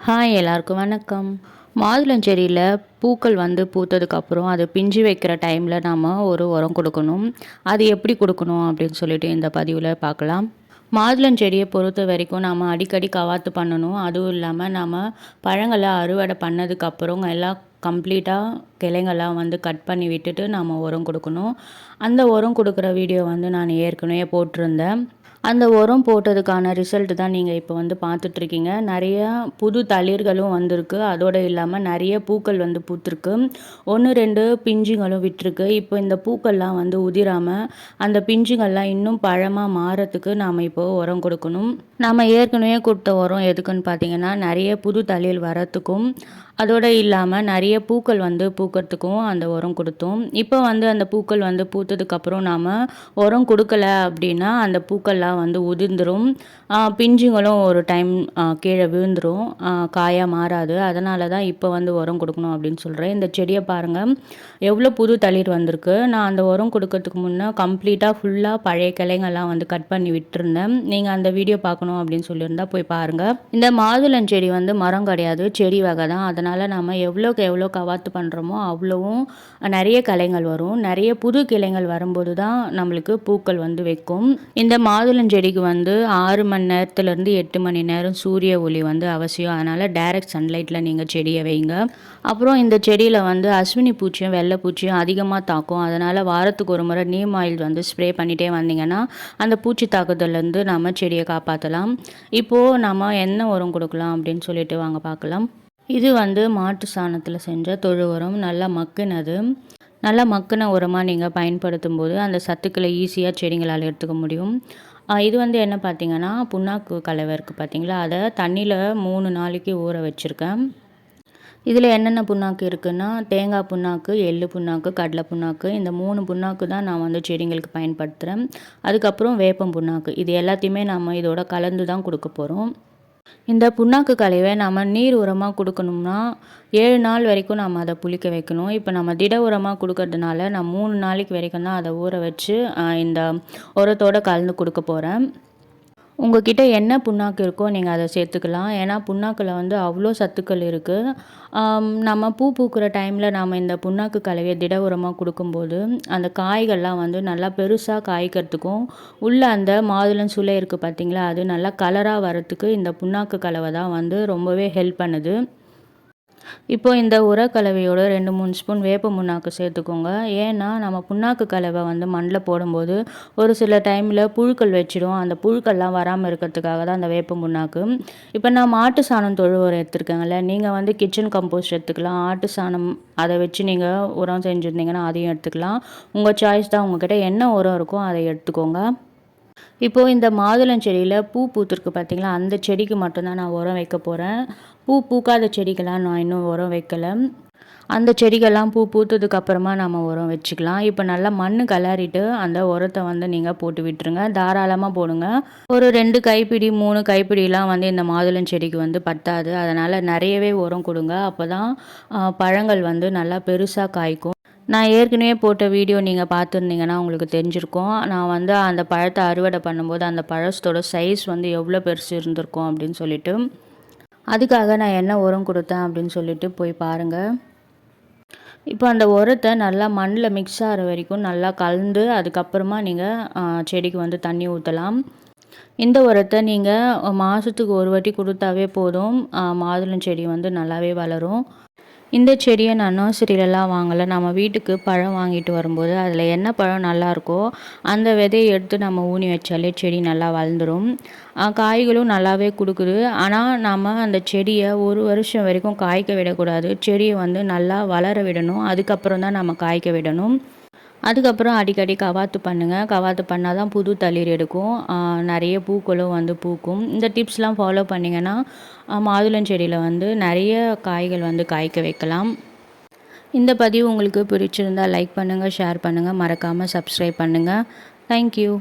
Hi எல்லாருக்கும் வணக்கம். மாதுளஞ்செடியில் பூக்கள் வந்து பூத்ததுக்கப்புறம் அது பிஞ்சு வைக்கிற டைமில் நாம் ஒரு உரம் கொடுக்கணும். அது எப்படி கொடுக்கணும் அப்படின்னு சொல்லிட்டு இந்த பதிவில் பார்க்கலாம். மாதுளஞ்செடியை பொறுத்த வரைக்கும் நாம் அடிக்கடி கவாத்து பண்ணணும். அதுவும் இல்லாமல் நாம் பழங்களை அறுவடை பண்ணதுக்கப்புறம் எல்லாம் கம்ப்ளீட்டாக கிளைங்கள்லாம் வந்து கட் பண்ணி விட்டுட்டு நாம் உரம் கொடுக்கணும். அந்த உரம் கொடுக்குற வீடியோ வந்து நான் ஏற்கனவே போட்டிருந்தேன். அந்த உரம் போட்டதுக்கான ரிசல்ட் தான் நீங்கள் இப்போ வந்து பார்த்துட்ருக்கீங்க. நிறையா புது தளிர்களும் வந்திருக்கு. அதோடு இல்லாமல் நிறைய பூக்கள் வந்து பூத்துருக்கு. 1, 2 பிஞ்சுங்களும் விட்டுருக்கு. இப்போ இந்த பூக்கள்லாம் வந்து உதிராமல் அந்த பிஞ்சுங்கள்லாம் இன்னும் பழமாக மாறத்துக்கு நாம் இப்போது உரம் கொடுக்கணும். நாம் ஏற்கனவே கொடுத்த உரம் எதுக்குன்னு பார்த்தீங்கன்னா நிறைய புது தளிர் வரத்துக்கும் அதோடு இல்லாமல் நிறைய பூக்கள் வந்து பூக்கிறதுக்கும் அந்த உரம் கொடுத்தோம். இப்போ வந்து அந்த பூக்கள் வந்து பூத்ததுக்கப்புறம் நாம் உரம் கொடுக்கல அப்படின்னா அந்த பூக்கள்லாம் வந்து உதிர்ந்துடும். பிஞ்சுங்களும் ஒரு டைம் கீழே விழுந்துடும், காயாக மாறாது. அதனால தான் இப்போ வந்து உரம் கொடுக்கணும் அப்படின்னு சொல்கிறேன். இந்த செடியை பாருங்கள் எவ்வளோ புது தளிர் வந்திருக்கு. நான் அந்த உரம் கொடுக்கறதுக்கு முன்னே கம்ப்ளீட்டாக ஃபுல்லாக பழைய கிளைங்கள்லாம் வந்து கட் பண்ணி விட்டுருந்தேன். நீங்கள் அந்த வீடியோ பார்க்கணும் அப்படின்னு சொல்லியிருந்தால் போய் பாருங்கள். இந்த மாதுளஞ்செடி வந்து மரம் கிடையாது, செடி வகை தான். அதனால் நம்ம எவ்வளோக்கு எவ்வளோ கவாத்து பண்ணுறோமோ அவ்வளோவும் நிறைய கிளைகள் வரும். நிறைய புது கிளைகள் வரும்போது தான் நம்மளுக்கு பூக்கள் வந்து வைக்கும். இந்த மாதுளஞ்செடிக்கு வந்து 6 மணி நேரத்துலேருந்து 8 மணி நேரம் சூரிய ஒளி வந்து அவசியம். அதனால் டைரக்ட் சன்லைட்டில் நீங்கள் செடியை வைங்க. அப்புறம் இந்த செடியில் வந்து அஸ்வினி பூச்சியும் வெள்ளை பூச்சியும் அதிகமாக தாக்கும். அதனால் வாரத்துக்கு ஒரு முறை நீம் ஆயில் வந்து ஸ்ப்ரே பண்ணிகிட்டே வந்தீங்கன்னா அந்த பூச்சி தாக்குதலேருந்து நம்ம செடியை காப்பாற்றலாம். இப்போது நம்ம என்ன உரம் கொடுக்கலாம் அப்படின்னு சொல்லிட்டு வாங்க பார்க்கலாம். இது வந்து மாட்டு சாணத்தில் செஞ்ச தொழு உரம். நல்லா மக்குனது. நல்லா மக்கின உரமாக நீங்கள் பயன்படுத்தும் போது அந்த சத்துக்களை ஈஸியாக செடிங்களால் எடுத்துக்க முடியும். இது வந்து என்ன பார்த்திங்கன்னா புண்ணாக்கு கலவை இருக்குது பார்த்திங்களா, அதை தண்ணியில் 3 நாளைக்கு ஊற வச்சுருக்கேன். இதில் என்னென்ன புண்ணாக்கு இருக்குன்னா தேங்காய் புண்ணாக்கு, எள்ளு புண்ணாக்கு, கடலை புண்ணாக்கு, இந்த 3 புண்ணாக்கு தான் நான் வந்து செடிங்களுக்கு பயன்படுத்துகிறேன். அதுக்கப்புறம் வேப்பம் புண்ணாக்கு. இது எல்லாத்தையுமே நம்ம இதோட கலந்து தான் கொடுக்க போகிறோம். இந்த புண்ணாக்கு கலவையை நம்ம நீர் உரமாக கொடுக்கணும்னா 7 நாள் வரைக்கும் நம்ம அதை புளிக்க வைக்கணும். இப்போ நம்ம திட உரமாக கொடுக்கறதுனால நான் 3 நாளைக்கு வரைக்கும் தான் அதை ஊற வச்சு இந்த உரத்தோடு கலந்து கொடுக்க போகிறேன். உங்கள்கிட்ட என்ன புண்ணாக்கு இருக்கோ நீங்கள் அதை சேர்த்துக்கலாம். ஏன்னா புண்ணாக்கில் வந்து அவ்வளோ சத்துக்கள் இருக்குது. நம்ம பூ பூக்கிற டைமில் நாம் இந்த புண்ணாக்கு கலவையை திட உரமாக கொடுக்கும்போது அந்த காய்கள்லாம் வந்து நல்லா பெருசாக காய்க்கிறதுக்கும் உள்ளே அந்த மாதுளம் சுளை இருக்குது பார்த்திங்களா, அது நல்லா கலராக வரத்துக்கு இந்த புண்ணாக்கு கலவை தான் வந்து ரொம்பவே ஹெல்ப் பண்ணுது. இப்போ இந்த உரக்கலவையோட 2-3 ஸ்பூன் வேப்ப புண்ணாக்கு சேர்த்துக்கோங்க. ஏன்னா நம்ம புண்ணாக்கு கலவை வந்து மண்ணில் போடும்போது ஒரு சில டைமில் புழுக்கள் வச்சிடும். அந்த புழுக்கள்லாம் வராமல் இருக்கிறதுக்காக தான் அந்த வேப்ப புண்ணாக்கு. இப்போ நான் மாட்டு சாணம் தொழு உரம் எடுத்துருக்கேங்கல்ல, நீங்கள் வந்து கிச்சன் கம்போஸ்ட் எடுத்துக்கலாம். ஆட்டு சாணம் அதை வச்சு நீங்கள் உரம் செஞ்சுருந்தீங்கன்னா அதையும் எடுத்துக்கலாம். உங்கள் சாய்ஸ் தான். உங்கள்கிட்ட என்ன உரம் இருக்கோ அதை எடுத்துக்கோங்க. இப்போது இந்த மாதுளஞ்செடியில் பூ பூத்துருக்கு பார்த்திங்களா, அந்த செடிக்கு மட்டும்தான் நான் உரம் வைக்க போகிறேன். பூ பூக்காத செடிகள்லாம் நான் இன்னும் உரம் வைக்கலை. அந்த செடிகள்லாம் பூ பூத்ததுக்கப்புறமா நம்ம உரம் வச்சுக்கலாம். இப்போ நல்லா மண் கலரிட்டு அந்த உரத்தை வந்து நீங்கள் போட்டு விட்டுருங்க. தாராளமாக போடுங்க. ஒரு 2 கைப்பிடி 3 கைப்பிடிலாம் வந்து இந்த மாதுளஞ்செடிக்கு வந்து பத்தாது. அதனால் நிறையவே உரம் கொடுங்க. அப்போ தான் பழங்கள் வந்து நல்லா பெருசாக காய்க்கும். நான் ஏற்கனவே போட்ட வீடியோ நீங்கள் பார்த்துருந்தீங்கன்னா உங்களுக்கு தெரிஞ்சிருக்கும். நான் வந்து அந்த பழத்தை அறுவடை பண்ணும்போது அந்த பழத்தோட சைஸ் வந்து எவ்வளோ பெருசு இருந்திருக்கும் அப்படின்னு சொல்லிட்டு, அதுக்காக நான் என்ன உரம் கொடுத்தேன் அப்படின்னு சொல்லிட்டு போய் பாருங்கள். இப்போ அந்த உரத்தை நல்லா மண்ணில் மிக்ஸ் ஆகிற வரைக்கும் நல்லா கலந்து அதுக்கப்புறமா நீங்கள் செடிக்கு வந்து தண்ணி ஊற்றலாம். இந்த உரத்தை நீங்கள் மாதத்துக்கு ஒரு வாட்டி கொடுத்தாவே போதும். மாதுளஞ்செடி வந்து நல்லாவே வளரும். இந்த செடியை நான் நர்சரியிலலாம் வாங்கலை. நம்ம வீட்டுக்கு பழம் வாங்கிட்டு வரும்போது அதில் என்ன பழம் நல்லாயிருக்கோ அந்த விதையை எடுத்து நம்ம ஊனி வச்சாலே செடி நல்லா வளர்ந்துடும். காய்களும் நல்லாவே கொடுக்குது. ஆனால் நம்ம அந்த செடியை 1 வருஷம் வரைக்கும் காய்க்க விடக்கூடாது. செடியை வந்து நல்லா வளர விடணும். அதுக்கப்புறம் தான் நம்ம காய்க்க விடணும். அதுக்கப்புறம் அடிக்கடி கவாத்து பண்ணுங்கள். கவாத்து பண்ணால் தான் புது தளிர் எடுக்கும். நிறைய பூக்களும் வந்து பூக்கும். இந்த டிப்ஸ்லாம் ஃபாலோ பண்ணிங்கன்னா மாதுளஞ்செடியில் வந்து நிறைய காய்கள் வந்து காய்க்க வைக்கலாம். இந்த பதிவு உங்களுக்கு பிடிச்சிருந்தால் லைக் பண்ணுங்கள், ஷேர் பண்ணுங்கள், மறக்காமல் சப்ஸ்கிரைப் பண்ணுங்கள். தேங்க்யூ.